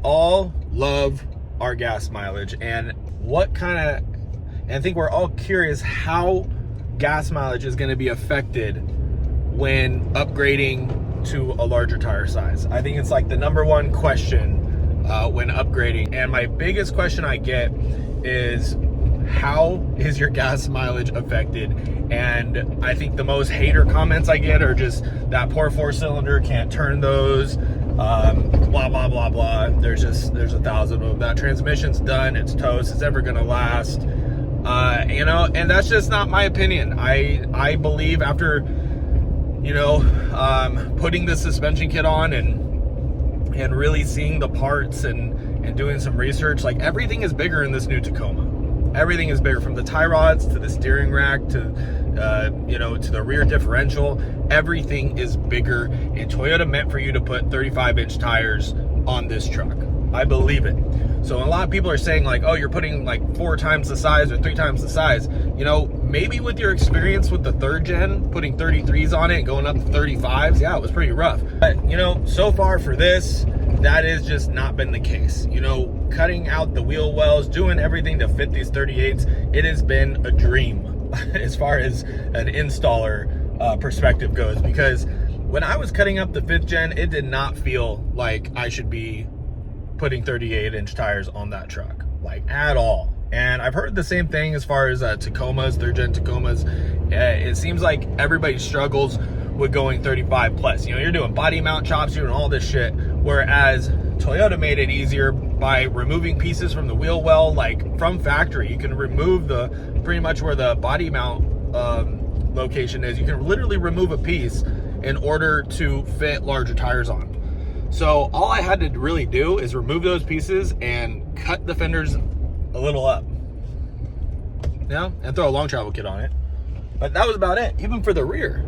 all love our gas mileage, and I think we're all curious how gas mileage is going to be affected when upgrading to a larger tire size. I think it's like the number one question when upgrading. And my biggest question I get is, how is your gas mileage affected? And I think the most hater comments I get are just that poor 4-cylinder, can't turn those, blah, blah, blah, blah. There's 1,000 of them. That transmission's done, it's toast, it's ever gonna last. You know, and that's just not my opinion. I believe after, you know, putting the suspension kit on and really seeing the parts and doing some research, like everything is bigger in this new Tacoma. Everything is bigger, from the tie rods to the steering rack to, you know, to the rear differential. Everything is bigger, and Toyota meant for you to put 35-inch tires on this truck. I believe it. So a lot of people are saying like, oh, you're putting like 4 times the size or 3 times the size. You know, maybe with your experience with the 3rd gen, putting 33s on it and going up to 35s, yeah, it was pretty rough. But, you know, so far for this, that has just not been the case. You know, cutting out the wheel wells, doing everything to fit these 38s, it has been a dream as far as an installer perspective goes. Because when I was cutting up the 5th gen, it did not feel like I should be putting 38-inch tires on that truck, like at all. And I've heard the same thing as far as Tacomas, 3rd gen Tacomas. It seems like everybody struggles with going 35 plus. You know, you're doing body mount chops, you're doing all this shit, whereas Toyota made it easier by removing pieces from the wheel well, like from factory. You can remove the pretty much where the body mount location is. You can literally remove a piece in order to fit larger tires on. So all I had to really do is remove those pieces and cut the fenders a little up, you know, and throw a long travel kit on it. But that was about it, even for the rear.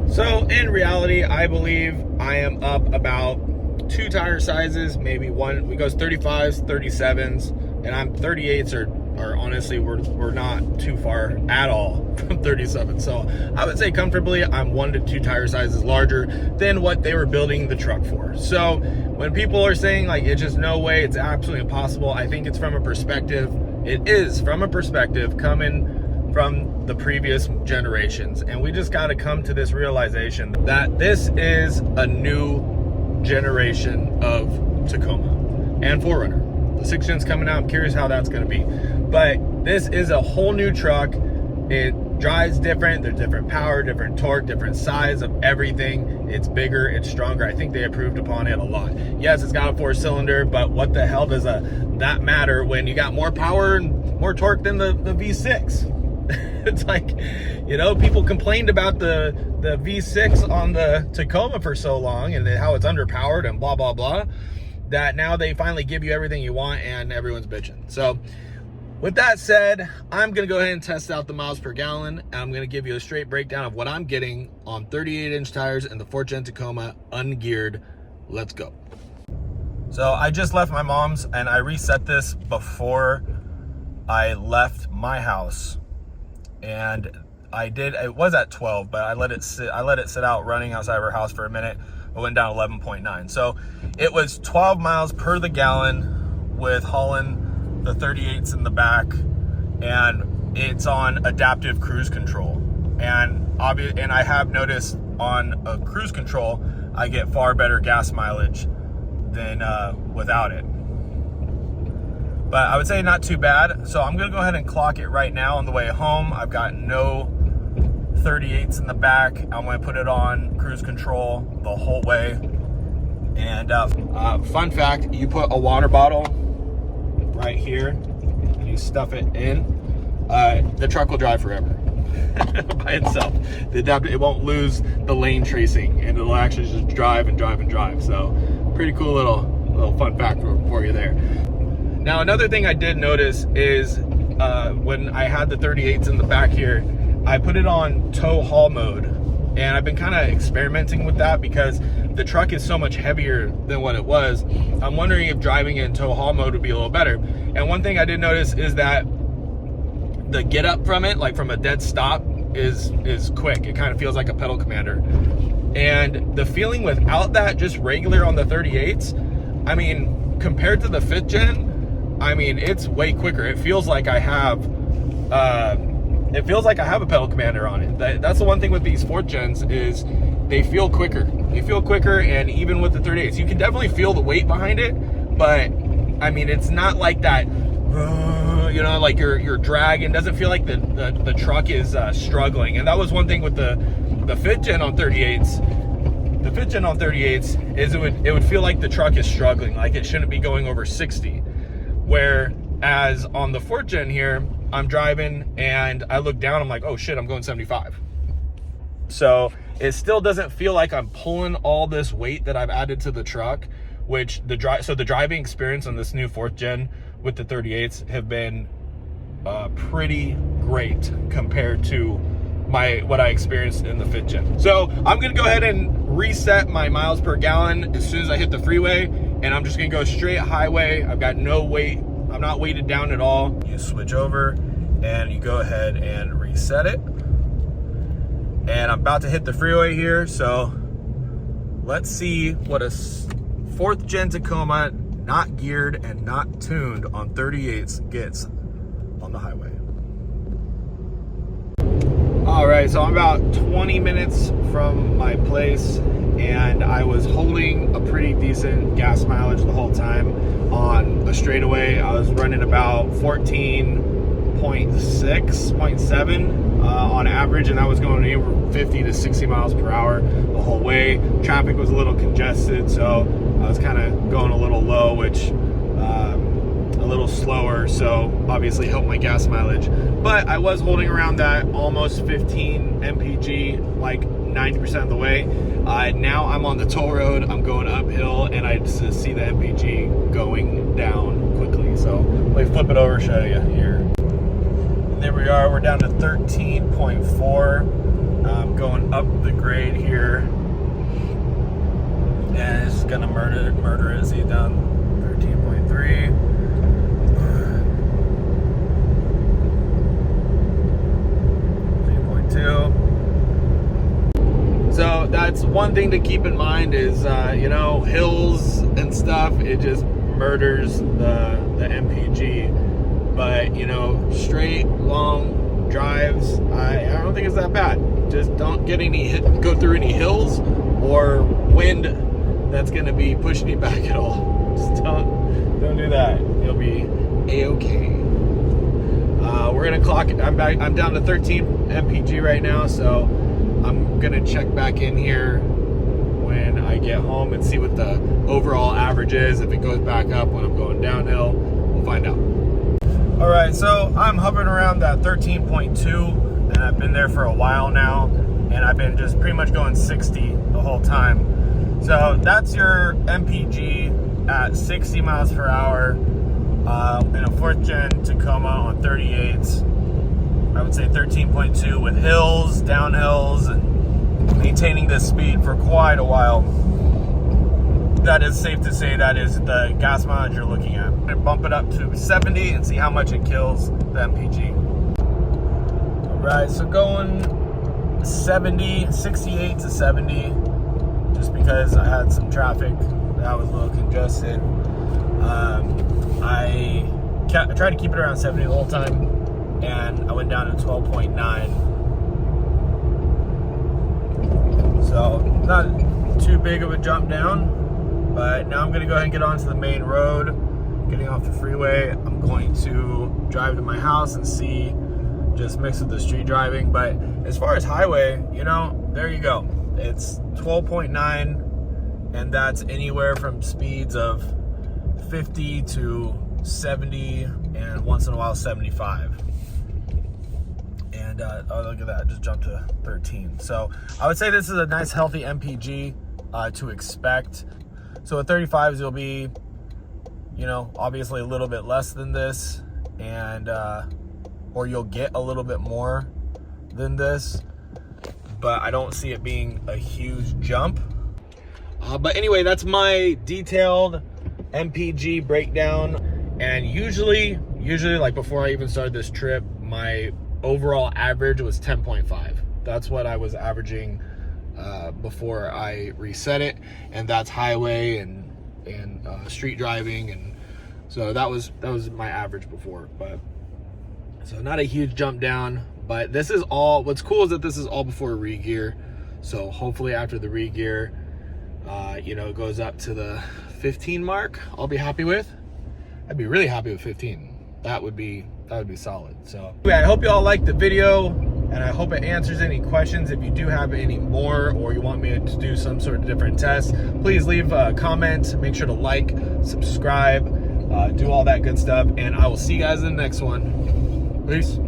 So in reality, I believe I am up about 2 tire sizes, maybe one. We goes 35s, 37s, and I'm 38s are honestly, we're not too far at all from 37. So I would say comfortably I'm 1 to 2 tire sizes larger than what they were building the truck for. So when people are saying like, it's just no way, it's absolutely impossible, I think it's from a perspective, it is from a perspective coming from the previous generations. And we just got to come to this realization that this is a new generation of Tacoma and 4Runner. The 6th gen's coming out. I'm curious how that's going to be. But this is a whole new truck. It drives different. There's different power, different torque, different size of everything. It's bigger, it's stronger. I think they improved upon it a lot. Yes, it's got a 4-cylinder, but what the hell does that matter when you got more power and more torque than the V6? It's like, you know, people complained about the V6 on the Tacoma for so long and how it's underpowered and blah, blah, blah, that now they finally give you everything you want and everyone's bitching. So with that said, I'm going to go ahead and test out the miles per gallon. And I'm going to give you a straight breakdown of what I'm getting on 38-inch tires in the 4th gen Tacoma ungeared. Let's go. So I just left my mom's and I reset this before I left my house. And it was at 12, but I let it sit out running outside of her house for a minute. It went down 11.9. So it was 12 miles per the gallon with hauling the 38s in the back, and it's on adaptive cruise control. And I have noticed on a cruise control, I get far better gas mileage than without it. But I would say not too bad. So I'm gonna go ahead and clock it right now on the way home. I've got no 38s in the back. I'm gonna put it on cruise control the whole way. And fun fact, you put a water bottle right here and you stuff it in, the truck will drive forever by itself. It won't lose the lane tracing, and it'll actually just drive and drive and drive. So pretty cool little fun fact for you there. Now, another thing I did notice is when I had the 38s in the back here, I put it on tow haul mode. And I've been kind of experimenting with that because the truck is so much heavier than what it was. I'm wondering if driving it in tow haul mode would be a little better. And one thing I did notice is that the get up from it, like from a dead stop, is quick. It kind of feels like a pedal commander. And the feeling without that, just regular on the 38s, I mean, compared to the 5th gen, I mean, it's way quicker. It feels like I have a pedal commander on it. That's the one thing with these 4th gens is they feel quicker. They feel quicker, and even with the 38s, you can definitely feel the weight behind it, but I mean, it's not like that, you know, like you're dragging. Doesn't feel like the truck is struggling. And that was one thing with the 5th gen on 38s. The 5th gen on 38s is it would feel like the truck is struggling, like it shouldn't be going over 60. Whereas on the 4th gen here, I'm driving and I look down, I'm like, oh shit, I'm going 75. So it still doesn't feel like I'm pulling all this weight that I've added to the truck, which the driving experience on this new 4th gen with the 38s have been pretty great compared to what I experienced in the 5th gen. So I'm gonna go ahead and reset my miles per gallon as soon as I hit the freeway, and I'm just gonna go straight highway. I've got no weight, I'm not weighted down at all. You switch over and you go ahead and reset it. And I'm about to hit the freeway here, so let's see what a 4th gen Tacoma, not geared and not tuned on 38s, gets on the highway. All right, so I'm about 20 minutes from my place, and I was holding a pretty decent gas mileage the whole time on a straightaway. I was running about 14.6, 0.7 on average, and I was going anywhere 50 to 60 miles per hour the whole way. Traffic was a little congested, so I was kind of going a little low, which a little slower, so obviously helped my gas mileage. But I was holding around that almost 15 mpg like 90% of the way. Now I'm on the toll road, I'm going uphill, and I just see the mpg going down quickly. So let me flip it over, show you here. There we are, we're down to 13.4. Going up the grade here, and it's gonna murder it. See, down 13.3. 3.2. So that's one thing to keep in mind is, you know, hills and stuff, it just murders the MPG. But, you know, straight, long drives, I don't think it's that bad. Just don't get go through any hills or wind that's going to be pushing you back at all. Just don't do that. You'll be a-okay. We're going to clock it. I'm down to 13 mpg right now, so I'm going to check back in here when I get home and see what the overall average is. If it goes back up when I'm going downhill, we'll find out. All right, so I'm hovering around that 13.2, and I've been there for a while now, and I've been just pretty much going 60 the whole time. So that's your MPG at 60 miles per hour in a 4th gen Tacoma on 38s. I would say 13.2 with hills, downhills, and maintaining this speed for quite a while. That is safe to say that is the gas mileage you're looking at. I'm gonna bump it up to 70 and see how much it kills the MPG. All right, so going 70, 68 to 70, just because I had some traffic that was a little congested. I tried to keep it around 70 the whole time, and I went down to 12.9. So not too big of a jump down. But now I'm gonna go ahead and get onto the main road. Getting off the freeway, I'm going to drive to my house and see, just mix with the street driving. But as far as highway, you know, there you go. It's 12.9, and that's anywhere from speeds of 50 to 70, and once in a while 75. And oh, look at that, just jumped to 13. So I would say this is a nice healthy MPG to expect. So at 35s, you'll be, you know, obviously a little bit less than this, and or you'll get a little bit more than this, but I don't see it being a huge jump. But anyway, that's my detailed MPG breakdown. And usually like before I even started this trip, my overall average was 10.5. That's what I was averaging before I reset it, and that's highway and and street driving, and so that was my average before. But so not a huge jump down, but this is all, what's cool is that this is all before re-gear. So hopefully after the re-gear, you know, it goes up to the 15 mark, I'll be happy with. I'd be really happy with 15. That would be solid. So anyway, I hope you all liked the video, and I hope it answers any questions. If you do have any more, or you want me to do some sort of different test, please leave a comment. Make sure to like, subscribe, do all that good stuff, and I will see you guys in the next one. Peace.